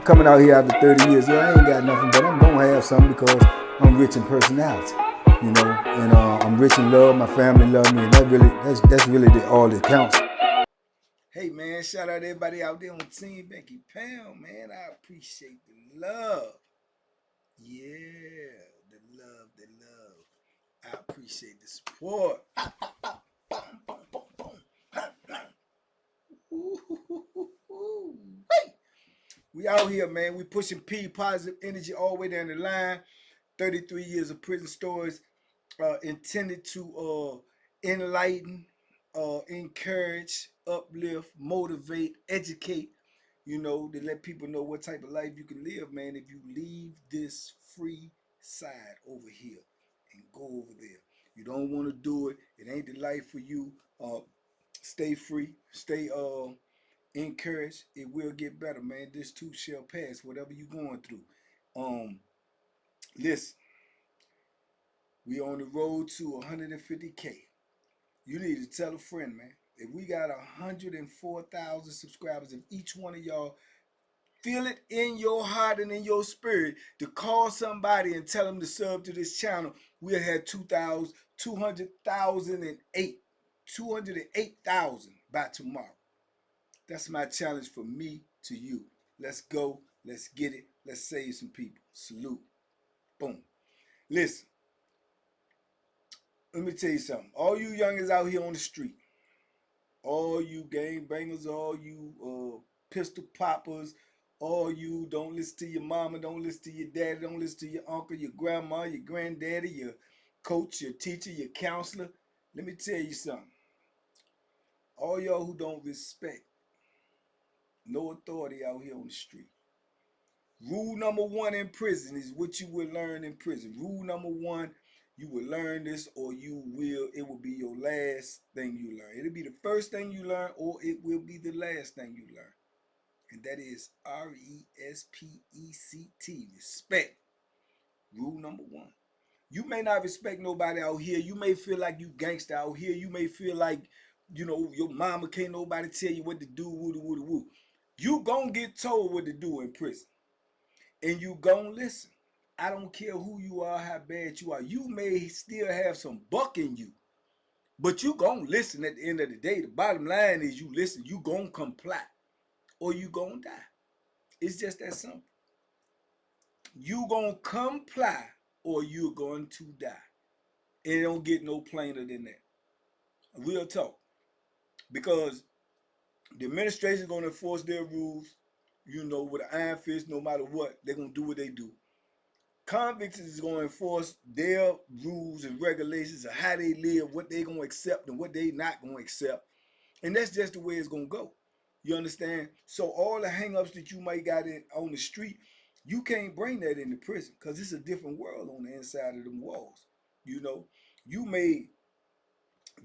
coming out here after 30 years. Yeah, I ain't got nothing, but I'm gonna have something because I'm rich in personality, you know, and I'm rich in love. My family love me, and that's really all that counts. Hey man, shout out to everybody out there on Team Banky Pound, man. I appreciate the love. Yeah, the love, the love. I appreciate the support. We out here, man. We pushing P, positive energy all the way down the line. 33 years of prison stories intended to enlighten, encourage, uplift, motivate, educate, you know, to let people know what type of life you can live, man, if you leave this free side over here and go over there. You don't want to do it. It ain't the life for you. Stay free. Stay encouraged. It will get better, man. This too shall pass, whatever you're going through. Listen, we on the road to 150K. You need to tell a friend, man. If we got 104,000 subscribers, if each one of y'all feel it in your heart and in your spirit to call somebody and tell them to sub to this channel, we'll have 208,000 by tomorrow. That's my challenge for me to you. Let's go. Let's get it. Let's save some people. Salute. Boom. Listen, let me tell you something. All you youngins out here on the street, all you gang bangers, all you pistol poppers, all you don't listen to your mama, don't listen to your daddy, don't listen to your uncle, your grandma, your granddaddy, your coach, your teacher, your counselor. Let me tell you something. All y'all who don't respect no authority out here on the street. Rule number one in prison is what you will learn in prison. Rule number one, you will learn this or it will be your last thing you learn. It'll be the first thing you learn or it will be the last thing you learn. And that is R.E.S.P.E.C.T, respect. Rule number one. You may not respect nobody out here. You may feel like you gangster out here. You may feel like, you know, your mama can't nobody tell you what to do, woo. You gonna get told what to do in prison. And you gonna listen. I don't care who you are, how bad you are. You may still have some buck in you, but you gonna listen at the end of the day. The bottom line is you listen. You gonna comply or you gonna die. It's just that simple. You gonna comply or you're going to die. It don't get no plainer than that. Real talk. Because the administration is gonna enforce their rules, you know, with an iron fist, no matter what, they're gonna do what they do. Convicts is going to enforce their rules and regulations of how they live, what they going to accept and what they not going to accept. And that's just the way it's going to go. You understand? So all the hang-ups that you might got on the street, you can't bring that into prison because it's a different world on the inside of them walls. You know, you may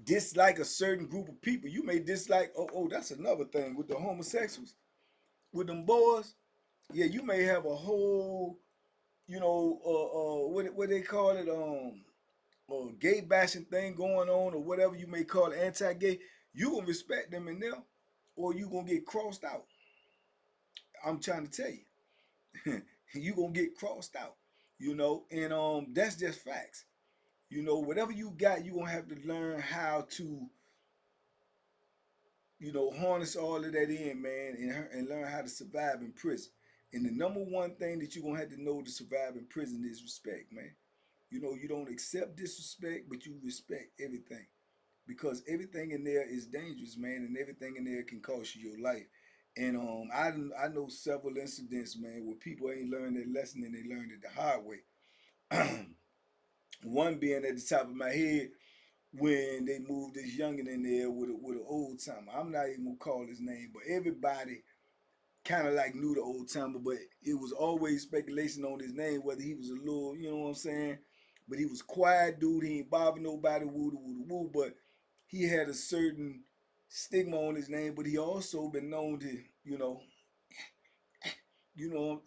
dislike a certain group of people. You may dislike, that's another thing with the homosexuals. With them boys, yeah, you may have a whole what they call it, gay bashing thing going on, or whatever you may call it, anti-gay. You gonna respect them in there, or you gonna get crossed out. I'm trying to tell you, you gonna get crossed out. You know, and that's just facts. You know, whatever you got, you gonna have to learn how to, harness all of that in, man, and learn how to survive in prison. And the number one thing that you're gonna have to know to survive in prison is respect, man. You know, you don't accept disrespect, but you respect everything. Because everything in there is dangerous, man, and everything in there can cost you your life. And I know several incidents, man, where people ain't learned their lesson and they learned it the hard way. One being at the top of my head when they moved this youngin in there with an old timer. I'm not even gonna call his name, but everybody kind of like knew the old timer, but it was always speculation on his name, whether he was a little, you know what I'm saying? But he was quiet dude. He ain't bother nobody, woo. But he had a certain stigma on his name. But he also been known to, he'll do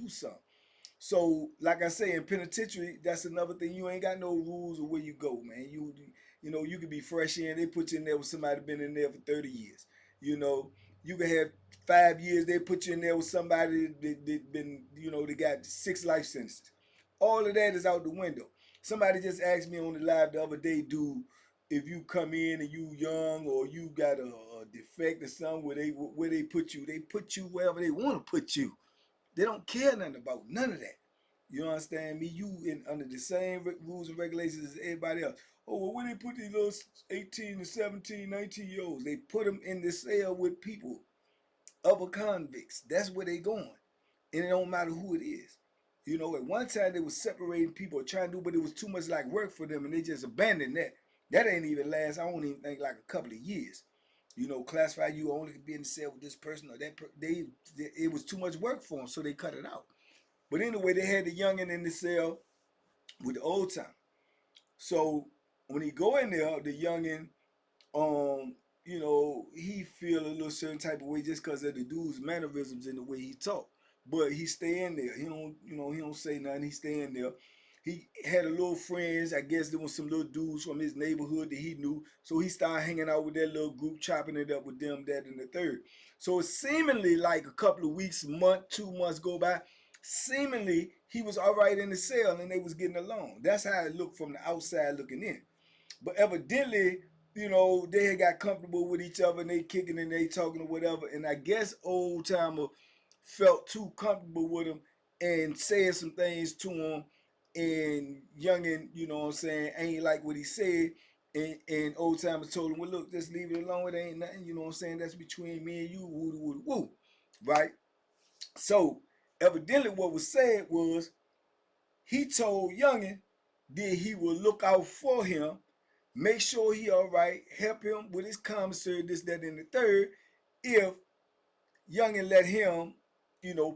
something. So, like I say, in penitentiary, that's another thing. You ain't got no rules of where you go, man. You could be fresh in. They put you in there with somebody been in there for 30 years. You know, You can have 5 years. They put you in there with somebody that been, they got 6 life sentences. All of that is out the window. Somebody just asked me on the live the other day, dude, if you come in and you young or you got a defect or something, where they put you wherever they want to put you. They don't care nothing about none of that. You understand me? You in under the same rules and regulations as everybody else. Oh, well, where they put these little 18 to 17, 19 year olds? They put them in the cell with people, other convicts. That's where they going. And it don't matter who it is. At one time they was separating people trying to do, but it was too much like work for them and they just abandoned that. That ain't even last, I don't even think, like a couple of years. Classify you only could be in the cell with this person or that it was too much work for them, so they cut it out. But anyway, they had the youngin in the cell with the old time. So when he go in there, the youngin, he feel a little certain type of way just because of the dude's mannerisms and the way he talk. But he stay in there. He don't say nothing. He stay in there. He had a little friends. I guess there was some little dudes from his neighborhood that he knew. So he started hanging out with that little group, chopping it up with them, that, and the third. So it's seemingly like a couple of weeks, month, 2 months go by. Seemingly he was all right in the cell and they was getting along. That's how it looked from the outside looking in. But evidently, they had got comfortable with each other and they kicking and they talking or whatever. And I guess old timer felt too comfortable with him and said some things to him. And youngin, what I'm saying, ain't like what he said. And old timer told him, well, look, just leave it alone. It ain't nothing. You know what I'm saying? That's between me and you. Woo, woo, woo. Right? So evidently what was said was he told youngin that he will look out for him, make sure he all right, help him with his commissary, this, that, and the third, if youngin let him,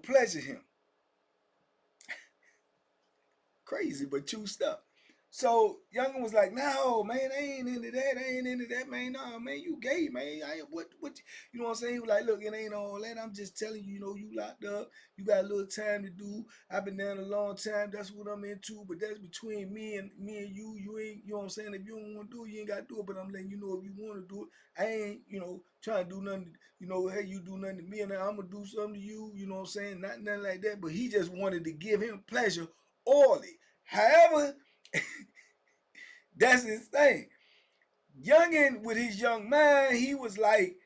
pleasure him. Crazy, but true stuff. So Youngin was like, "No, man, I ain't into that. I ain't into that, man. Nah, man, you gay, man. I ain't what you know what I'm saying?" He was like, "Look, it ain't all that. I'm just telling you, you locked up. You got a little time to do. I've been down a long time. That's what I'm into. But that's between me and you. You ain't, you know what I'm saying? If you don't want to do it, you ain't got to do it. But I'm letting you know if you want to do it. I ain't, trying to do nothing. Hey, you do nothing to me, and I'm gonna do something to you. You know what I'm saying? Not nothing like that. But he just wanted to give him pleasure orally. However, that's his thing. Youngin with his young mind, he was like,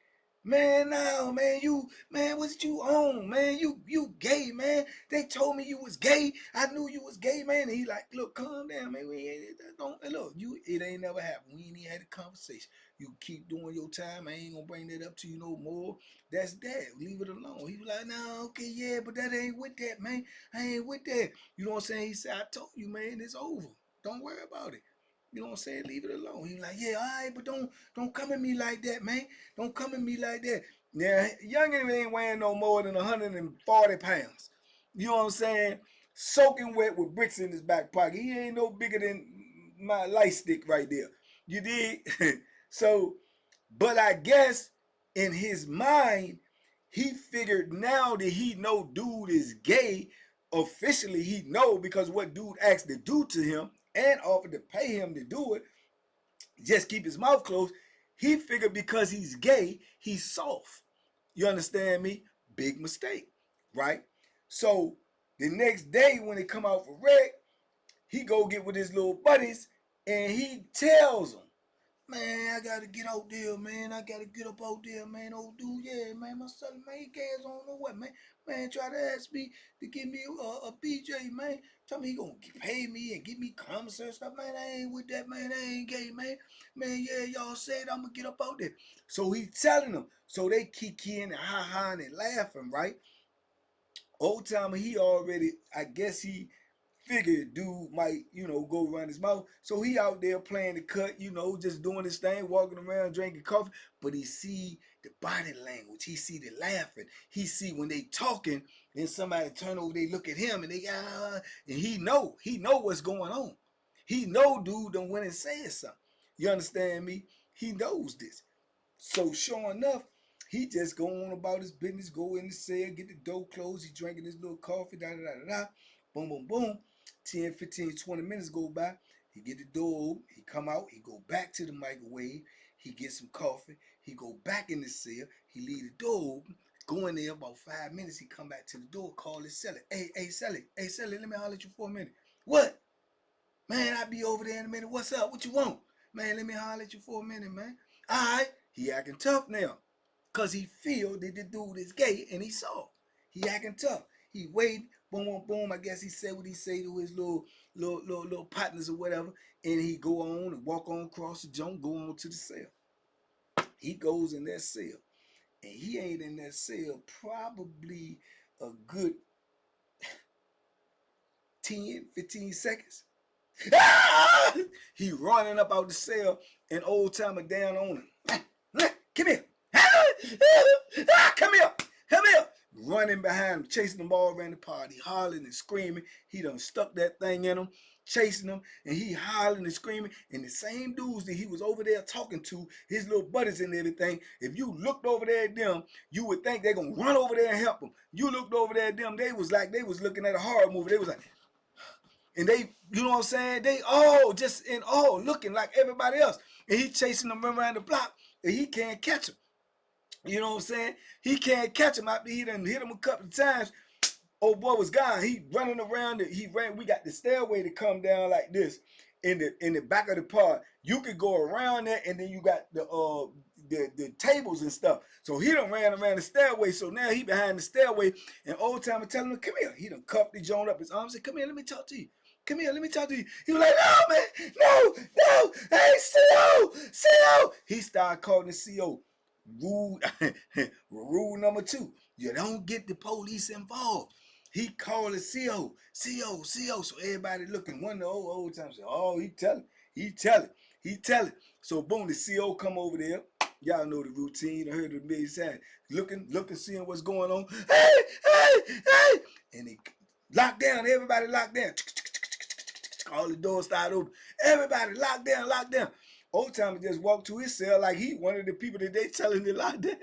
man, no, man, what you on, man? You gay, man. They told me you was gay. I knew you was gay, man. And he like, look, calm down, man. We ain't don't look, it ain't never happened. We ain't even had a conversation. You keep doing your time. I ain't gonna bring that up to you no more. That's that. Leave it alone. He was like, no, okay, yeah, but that ain't with that, man. I ain't with that. You know what I'm saying? He said, I told you, man, it's over. Don't worry about it. You know what I'm saying? Leave it alone. He like, yeah, all right, but don't come at me like that, man. Don't come at me like that. Now, youngin ain't weighing no more than 140 pounds. You know what I'm saying? Soaking wet with bricks in his back pocket. He ain't no bigger than my light stick right there. You did? So, but I guess in his mind, he figured now that he know dude is gay, officially he know because what dude asked to do to him and offered to pay him to do it, just keep his mouth closed. He figured because he's gay, he's soft. You understand me? Big mistake, right? So the next day when they come out for rec, he go get with his little buddies and he tells them, man, I gotta get out there, man. I gotta get up out there, man. Old dude, yeah, man. My son, man, he gas on know what, man. Man, try to ask me to give me a BJ, man. Tell me he gonna pay me and give me commissary stuff, man. I ain't with that, man. I ain't gay, man. Man, yeah, y'all said I'm gonna get up out there. So he telling them. So they kicking and ha-ha and laughing, right? Old timer, he already, I guess he figured dude might, go run his mouth. So he out there playing the cut, just doing his thing, walking around, drinking coffee. But he see the body language. He see the laughing. He see when they talking, then somebody turn over, they look at him and and he know what's going on. He know dude done went and said something. You understand me? He knows this. So sure enough, he just go on about his business, go in the cell, get the door closed. He drinking his little coffee, da da da da da. Boom, boom, boom. 10, 15, 20 minutes go by. He get the door open, he come out, he go back to the microwave, he get some coffee, he go back in the cell, he leave the door open, go in there about 5 minutes, he come back to the door, call his celly. Hey, Sally, let me holler at you for a minute. What? Man, I'll be over there in a minute. What's up? What you want? Man, let me holler at you for a minute, man. All right. He acting tough now. Because he feel that the dude is gay and he saw. He acting tough. He waiting. Boom, boom, boom. I guess he said what he say to his little partners or whatever. And he go on and walk on across the jump, go on to the cell. He goes in that cell. And he ain't in that cell probably a good 10, 15 seconds. He running up out the cell and old timer down on him. Come here. Come here. Come here. Running behind him, chasing them all around the party, hollering and screaming. He done stuck that thing in him, chasing him, and he hollering and screaming. And the same dudes that he was over there talking to, his little buddies and everything, if you looked over there at them, you would think they're going to run over there and help them. You looked over there at them, they was like, they was looking at a horror movie. They was like, and they, you know what I'm saying? They all just in all looking like everybody else. And he chasing them around the block and he can't catch him. You know what I'm saying? He can't catch him after he done hit him a couple of times. Old boy was gone. He running around. We got the stairway to come down like this in the back of the park. You could go around there, and then you got the tables and stuff. So he done ran around the stairway. So now he behind the stairway, and old timer telling him, "Come here." He done cuffed the joint up his arms and said, "Come here, let me talk to you. Come here, let me talk to you." He was like, "No, man, no, hey, CO." He started calling the CO. Rule number 2: you don't get the police involved. He called the CO. So everybody looking. One of the old times said, "Oh, he telling." So boom, the CO come over there. Y'all know the routine. I heard it a million times. Looking, seeing what's going on. Hey! And they locked down. Everybody locked down. All the doors started open. Everybody locked down. Old timer just walked to his cell like he one of the people that they telling to lock down.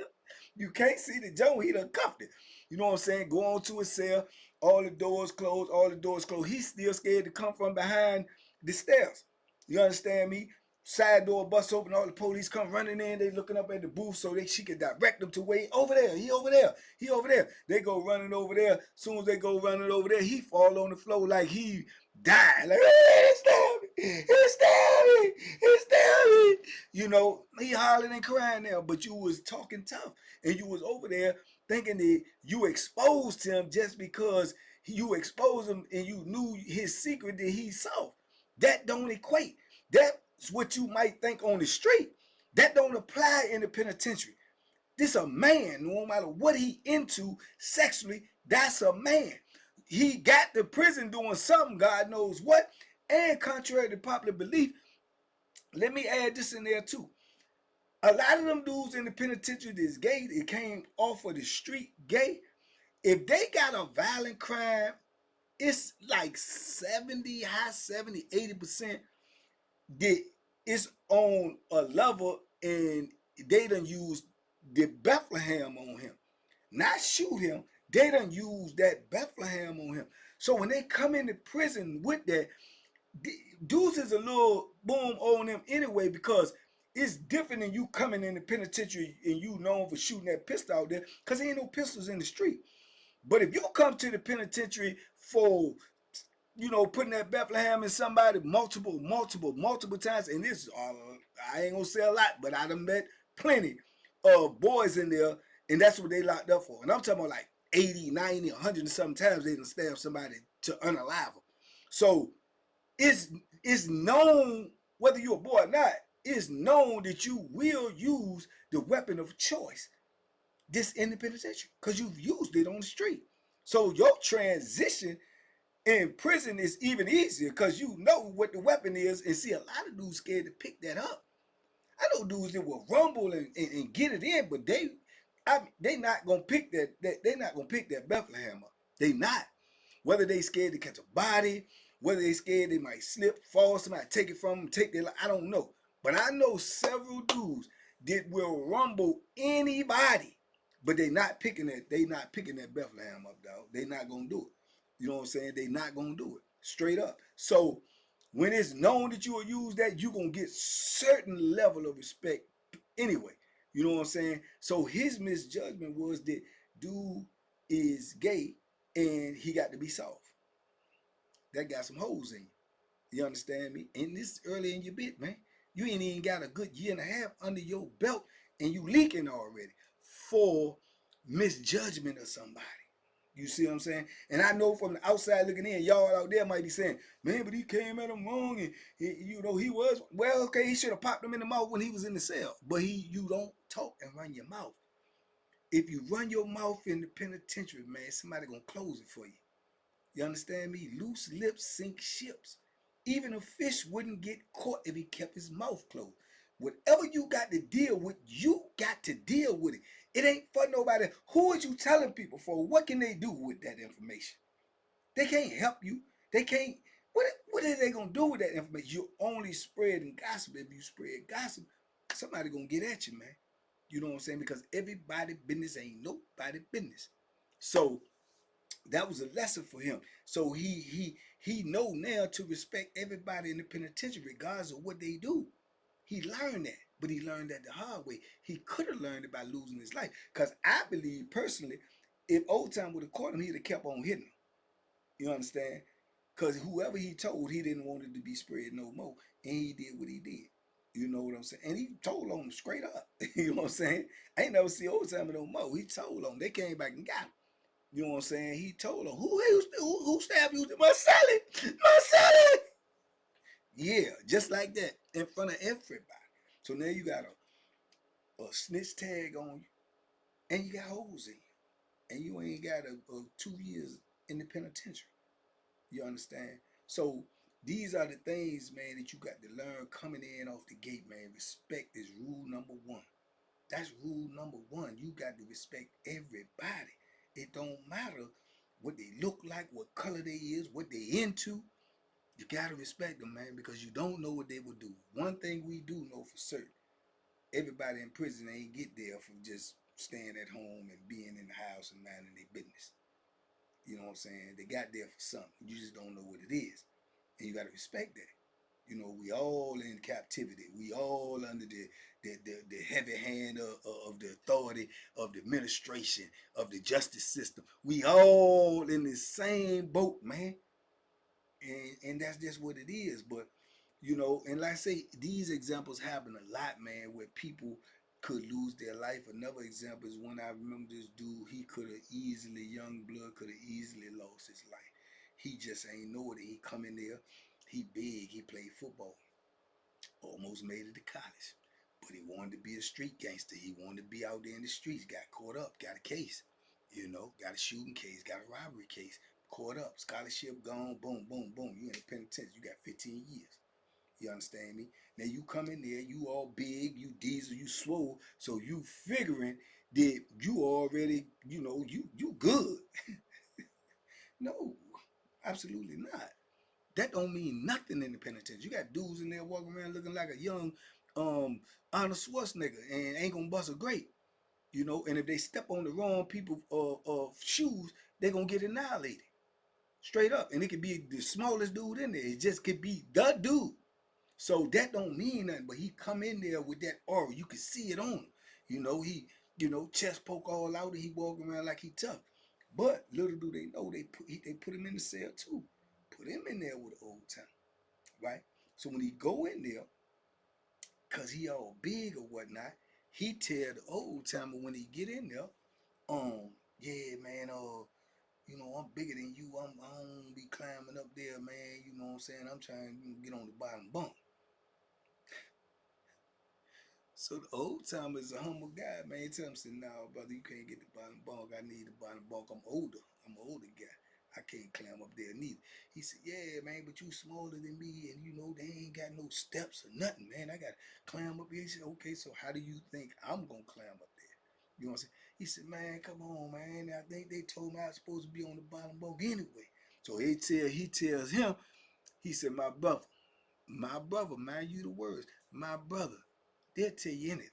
You can't see the Joe. He done cuffed it. You know what I'm saying? Go on to his cell. All the doors closed. He's still scared to come from behind the stairs. You understand me? Side door bust open. All the police come running in. They looking up at the booth so she could direct them to where over there. He over there. They go running over there. As soon as they go running over there, he fall on the floor like he died. Like, he stabbed me. You know, he hollering and crying now, but you was talking tough. And you was over there thinking that you exposed him just because you exposed him and you knew his secret that he saw. That don't equate. That's what you might think on the street. That don't apply in the penitentiary. This a man, no matter what he into sexually, that's a man. He got to prison doing something, God knows what. And contrary to popular belief, let me add this in there too. A lot of them dudes in the penitentiary that's gay, it came off of the street gay. If they got a violent crime, it's like 70, high 70, 80% that it's on a level and they done use the Bethlehem on him. Not shoot him, they done use that Bethlehem on him. So when they come into prison with that, dudes is a little boom on them anyway because it's different than you coming in the penitentiary and you known for shooting that pistol out there because there ain't no pistols in the street. But if you come to the penitentiary for, you know, putting that Bethlehem in somebody multiple times, and this, I ain't gonna say a lot, but I done met plenty of boys in there, and that's what they locked up for. And I'm talking about like 80, 90, 100 and something times they done stabbed somebody to unalive them. So it's known, whether you're a boy or not, it's known that you will use the weapon of choice this in the penitentiary because you've used it on the street. So your transition in prison is even easier because you know what the weapon is. And see, a lot of dudes scared to pick that up. I know dudes that will rumble and get it in, but they not gonna pick they not gonna pick that Bethlehem up. They not. Whether they scared to catch a body, whether they scared they might slip, fall, somebody take it from them, take their life, I don't know. But I know several dudes that will rumble anybody, but they not picking that. They not picking that Bethlehem up, dog. They not gonna do it. You know what I'm saying? They not gonna do it straight up. So When it's known that you will use that, you're gonna get certain level of respect anyway. You know what I'm saying? So his misjudgment was that dude is gay and he got to be soft. That got some holes in you. You understand me? And this early in your bit, man. You ain't even got a good year and a half under your belt and you leaking already for misjudgment of somebody. You see what I'm saying? And I know from the outside looking in, y'all out there might be saying, man, but he came at him wrong and he was, well, okay, he should have popped him in the mouth when he was in the cell. But you don't talk and run your mouth. If you run your mouth in the penitentiary, man, somebody gonna close it for you. You understand me? Loose lips sink ships. Even a fish wouldn't get caught if he kept his mouth closed. Whatever you got to deal with, you got to deal with it. It ain't for nobody. Who are you telling people for? What can they do with that information? They can't help you. They can't. What are they gonna do with that information? You're only spreading gossip. If you spread gossip, somebody gonna get at you, man. You know what I'm saying? Because everybody business ain't nobody business. So that was a lesson for him. So he know now to respect everybody in the penitentiary, regardless of what they do. He learned that, but he learned that the hard way. He could have learned it by losing his life. Cause I believe personally, if Old Time would have caught him, he'd have kept on hitting him. You understand? Cause whoever he told, he didn't want it to be spread no more, and he did what he did. You know what I'm saying? And he told on him straight up. You know what I'm saying? I ain't never see Old Time no more. He told on him. They came back and got him. You know what I'm saying? He told him, who stabbed you? Marcelli! Marcelli! Yeah, just like that, in front of everybody. So now you got a snitch tag on you, and you got holes in you, and you ain't got a 2 years in the penitentiary. You understand? So these are the things, man, that you got to learn coming in off the gate, man. Respect is rule number one. That's rule number one. You got to respect everybody. It don't matter what they look like, what color they is, what they into. You got to respect them, man, because you don't know what they will do. One thing we do know for certain, everybody in prison ain't get there from just staying at home and being in the house and minding their business. You know what I'm saying? They got there for something. You just don't know what it is. And you got to respect that. You know, we all in captivity. We all under the heavy hand of the authority, of the administration, of the justice system. We all in the same boat, man. And that's just what it is. But, you know, and like I say, these examples happen a lot, man, where people could lose their life. Another example is when I remember this dude, he could have easily, young blood could have easily lost his life. He just ain't know it. He come in there, he big, he played football, almost made it to college. But he wanted to be a street gangster. He wanted to be out there in the streets, got caught up, got a case, you know, got a shooting case, got a robbery case, caught up, scholarship gone, boom, boom, boom. You in the penitentiary, you got 15 years. You understand me? Now you come in there, you all big, you diesel, you swole, so you figuring that you already, you know, you good. No, absolutely not. That don't mean nothing in the penitentiary. You got dudes in there walking around looking like a young um Arnold Schwarzenegger and ain't gonna bust a grape, you know. And if they step on the wrong people of shoes, they gonna get annihilated straight up. And it could be the smallest dude in there. It just could be the dude. So that don't mean nothing. But he come in there with that aura. You can see it on him. You know, chest poke all out and he walking around like he tough. But little do they know they put him in the cell too. Put him in there with an Old Time, right? So when he go in there, cause he all big or whatnot, he tell the Old Timer when he get in there, yeah, man, you know, I'm bigger than you. I don't be climbing up there, man. You know what I'm saying? I'm trying to get on the bottom bunk. So the Old Timer is a humble guy, man. He tell him, say, "No, brother, you can't get the bottom bunk. I need the bottom bunk. I'm older. I'm an older guy. I can't climb up there neither." He said, "Yeah, man, but you smaller than me, and you know they ain't got no steps or nothing, man. I got to climb up here." He said, "Okay, so how do you think I'm gonna climb up there?" You know what I'm saying? He said, "Man, come on, man. I think they told me I was supposed to be on the bottom bunk anyway." So he tells him, he said, my brother, mind you the words, my brother, they'll tell you anything.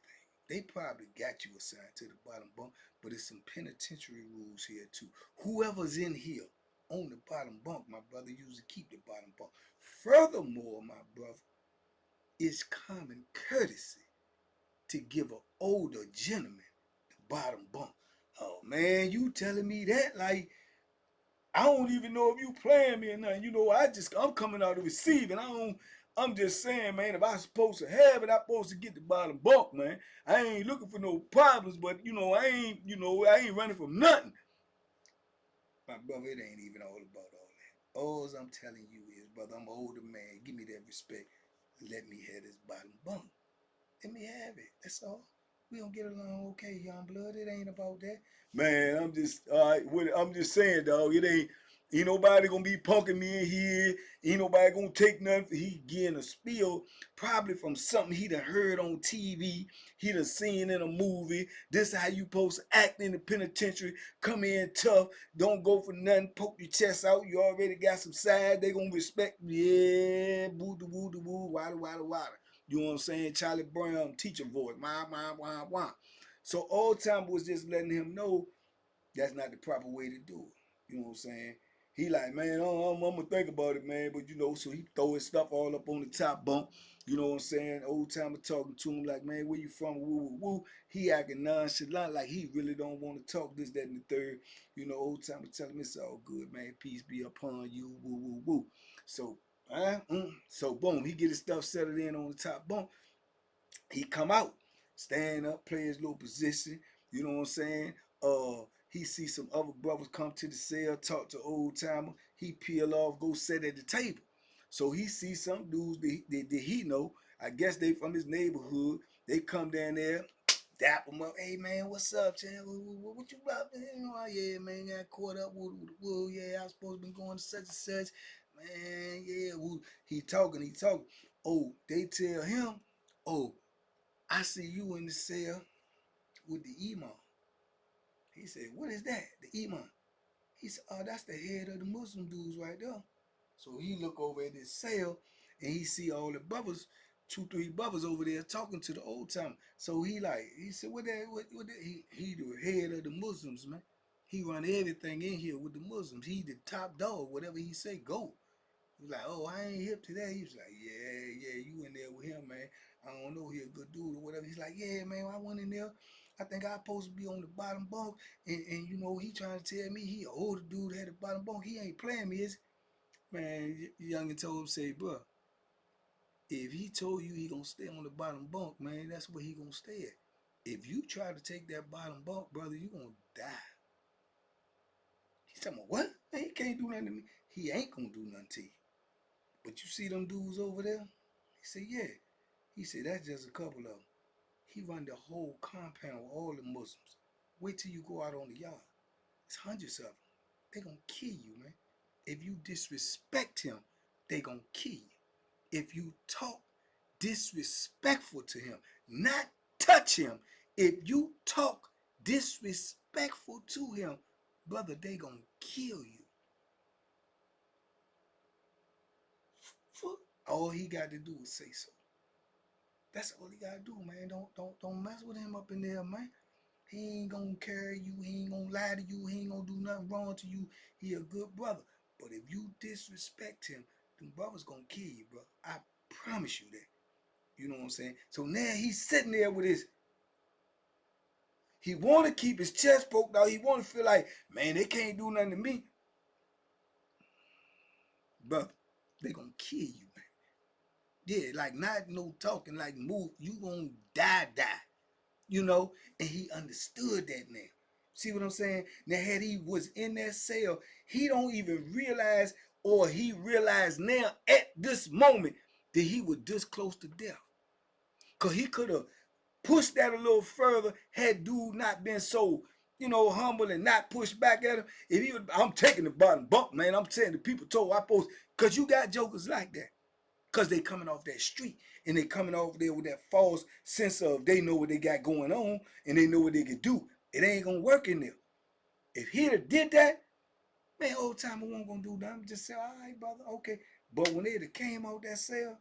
They probably got you assigned to the bottom bunk, but it's some penitentiary rules here too. Whoever's in here on the bottom bunk, my brother. Usually keep the bottom bunk. Furthermore, my brother, it's common courtesy to give an older gentleman the bottom bunk. Oh man, you telling me that? Like, I don't even know if you playing me or nothing. I'm coming out to receive, and I'm just saying, man, if I supposed to have it, I supposed to get the bottom bunk, man. I ain't looking for no problems, but I ain't running from nothing. My brother, it ain't even all about all that. All I'm telling you is, brother, I'm an older man. Give me that respect. Let me have this bottom bunk. Let me have it. That's all. We don't get along okay, young blood. It ain't about that. Man, I'm just all right. I'm just saying, dog. Ain't nobody gonna be punking me in here. Ain't nobody gonna take nothing. He getting a spiel probably from something he done heard on TV. He done seen in a movie. This is how you supposed to act in the penitentiary. Come in tough. Don't go for nothing. Poke your chest out. You already got some side. They gonna respect you. Yeah, boo doo woo doo woo. Wada wada wada. You know what I'm saying? Charlie Brown, teacher voice. Wah, wah. So old time was just letting him know that's not the proper way to do it. You know what I'm saying? He like, man, I'm gonna think about it, man. But so he throw his stuff all up on the top bunk. You know what I'm saying? Old timer talking to him like, man, where you from? Woo, woo, woo. He acting nonchalant like he really don't want to talk this, that, and the third. Old timer telling him it's all good, man. Peace be upon you. Woo, woo, woo. So, so boom, he get his stuff settled in on the top bunk. He come out, stand up, play his little position. You know what I'm saying? He see some other brothers come to the cell, talk to old timer. He peel off, go sit at the table. So he see some dudes that he know. I guess they from his neighborhood. They come down there, dap him up. Hey man, what's up, Chan? What you about? Oh yeah, man, got caught up with. Yeah, I was supposed to be going to such and such. Man, yeah. He talking. Oh, they tell him, oh, I see you in the cell with the imam. He said, what is that? The imam. He said, oh, that's the head of the Muslim dudes right there. So he look over at his cell and he see all the brothers, 2, 3 brothers over there talking to the old timer. So he said, what that? He the head of the Muslims, man. He run everything in here with the Muslims. He the top dog. Whatever he say, go. He was like, oh, I ain't hip to that. He was like, yeah, you in there with him, man. I don't know, he a good dude or whatever. He's like, yeah, man, I went in there. I think I supposed to be on the bottom bunk. And he trying to tell me he an older dude had the bottom bunk. He ain't playing me, is he? Man, Youngin told him, say, bro, if he told you he gonna stay on the bottom bunk, man, that's where he gonna stay at. If you try to take that bottom bunk, brother, you gonna die. He's talking about, what? Man, he can't do nothing to me. He ain't gonna do nothing to you. But you see them dudes over there? He said, yeah. He said, that's just a couple of them. He run the whole compound with all the Muslims. Wait till you go out on the yard. It's hundreds of them. They gonna kill you, man. If you disrespect him, they gonna kill you. If you talk disrespectful to him, not touch him. If you talk disrespectful to him, brother, they gonna kill you. All he got to do is say so. That's all he gotta do, man. Don't mess with him up in there, man. He ain't gonna carry you. He ain't gonna lie to you. He ain't gonna do nothing wrong to you. He a good brother. But if you disrespect him, them brothers gonna kill you, bro. I promise you that. You know what I'm saying? So now he's sitting there with his. He want to keep his chest poked out. He want to feel like, man, they can't do nothing to me, brother. They gonna kill you, man. Yeah, like not no talking, like move. You gonna die. And he understood that now. See what I'm saying? Now, had he was in that cell, he don't even realize, or he realized now at this moment that he was this close to death. Because he could have pushed that a little further had dude not been so, humble and not pushed back at him. If he would, I'm taking the bottom bunk, man. I'm saying the people told I post, because you got jokers like that. Because they coming off that street and they coming off there with that false sense of they know what they got going on and they know what they can do. It ain't gonna work in there. If he'd have did that, man, old timer wasn't gonna do nothing. Just say, all right, brother, okay. But when they came out that cell,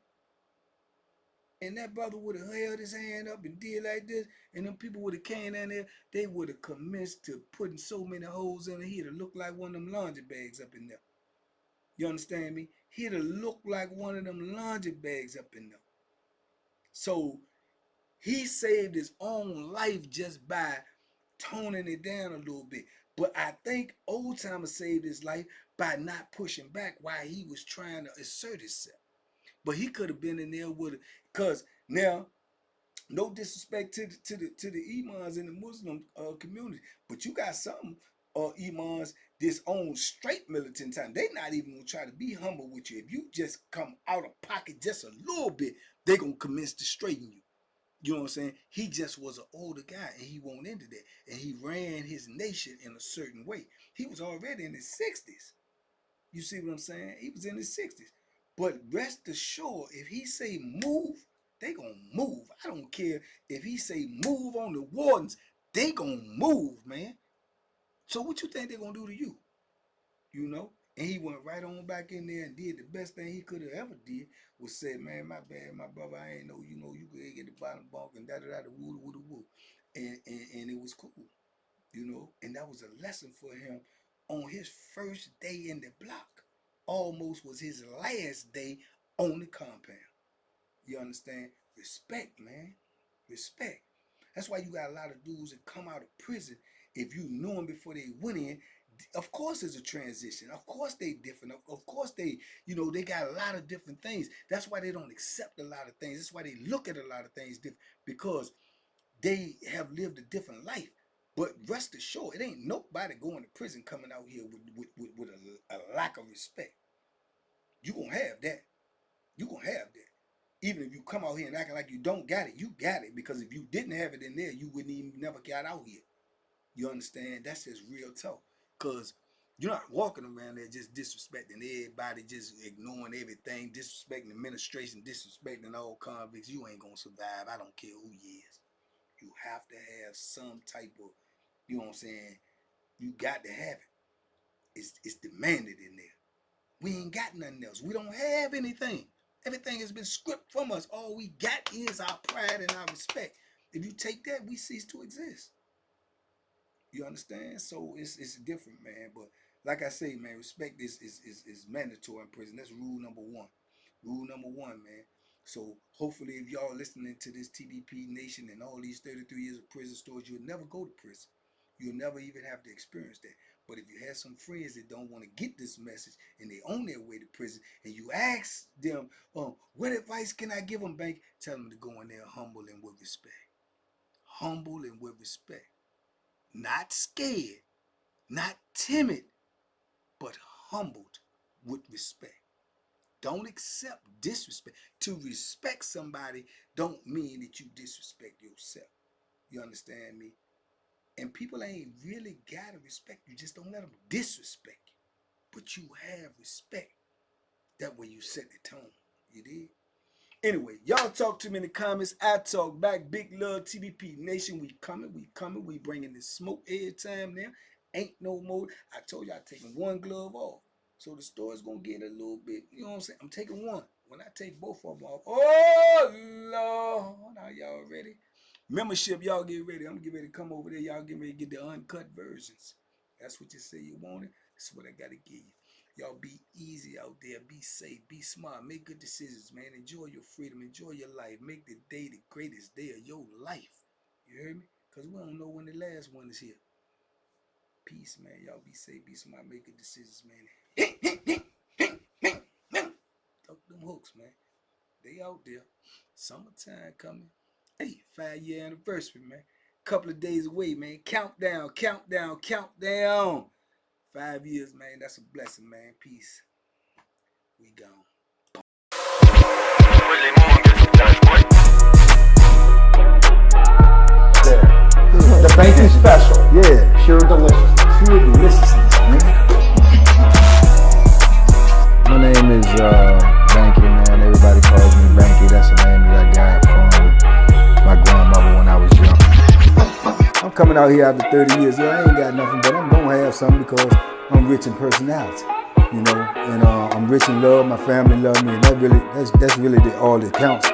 and that brother would have held his hand up and did like this, and them people would have came down there, they would have commenced to putting so many holes in it, he'd have looked like one of them laundry bags up in there. You understand me? He'd have looked like one of them laundry bags up in there. So he saved his own life just by toning it down a little bit. But I think Old Timer saved his life by not pushing back while he was trying to assert himself. But he could have been in there with it, because now, no disrespect to the imams in the Muslim community, but you got some imams that's on straight militant time. They not even gonna try to be humble with you. If you just come out of pocket just a little bit, they gonna commence to straighten you. You know what I'm saying? He just was an older guy, and he won't into that, and he ran his nation in a certain way. He was already in his 60s. You see what I'm saying? He was in his 60s. But rest assured, if he say move, they gonna move. I don't care if he say move on the wardens, they gonna move, man. So what you think they gonna do to you? You know? And he went right on back in there and did the best thing he could have ever did, was say, man, my bad, my brother, I ain't know, you could get the bottom bunk and da-da-da, the woo. And it was cool, and that was a lesson for him on his first day in the block. Almost was his last day on the compound. You understand? Respect, man. Respect. That's why you got a lot of dudes that come out of prison. If you knew them before they went in, of course there's a transition. Of course they different. Of course they got a lot of different things. That's why they don't accept a lot of things. That's why they look at a lot of things different, because they have lived a different life. But rest assured, it ain't nobody going to prison coming out here with a lack of respect. You gonna have that. You gonna have that. Even if you come out here and acting like you don't got it, you got it. Because if you didn't have it in there, you wouldn't even never got out here. You understand? That's just real talk. Because you're not walking around there just disrespecting everybody, just ignoring everything, disrespecting the administration, disrespecting all convicts. You ain't gonna survive. I don't care who you is. You have to have some type of, you know what I'm saying? You got to have it. It's demanded in there. We ain't got nothing else. We don't have anything. Everything has been stripped from us. All we got is our pride and our respect. If you take that, we cease to exist. You understand? So it's different, man. But like I say, man, respect is mandatory in prison. That's rule number one. Rule number one, man. So hopefully, if y'all listening to this TBP Nation and all these 33 years of prison stories, you'll never go to prison. You'll never even have to experience that. But if you have some friends that don't want to get this message and they on their way to prison, and you ask them, what advice can I give them, Bank? Tell them to go in there humble and with respect. Humble and with respect. Not scared, not timid, but humbled with respect. Don't accept disrespect. To respect somebody don't mean that you disrespect yourself. You understand me? And people ain't really gotta respect you. Just don't let them disrespect you. But you have respect. That way you set the tone. You did? Anyway, y'all talk to me in the comments. I talk back. Big love, TBP Nation. We coming. We bringing this smoke every time now. Ain't no more. I told you I'm taking one glove off. So the store's going to get a little bit, you know what I'm saying? I'm taking one. When I take both of them off, oh, Lord. Are y'all ready? Membership, y'all get ready. I'm going to get ready to come over there. Y'all get ready to get the uncut versions. That's what you say you wanted. That's what I got to give you. Y'all be easy out there. Be safe. Be smart. Make good decisions, man. Enjoy your freedom. Enjoy your life. Make the day the greatest day of your life. You hear me? Because we don't know when the last one is here. Peace, man. Y'all be safe. Be smart. Make good decisions, man. Talk them hooks, man. They out there. Summertime coming. Hey, 5-year anniversary, man. Couple of days away, man. Countdown. 5 years, man. That's a blessing, man. Peace. We gone. The banking special. Yeah. Pure deliciousness. Pure deliciousness, man. My name is Banky, man. Everybody calls me Banky. That's the name that I got from my grandmother when I was young. I'm coming out here after 30 years. Yeah, I ain't got nothing, but I'm gonna have something because I'm rich in personality, and I'm rich in love. My family love me, and that's really all that counts.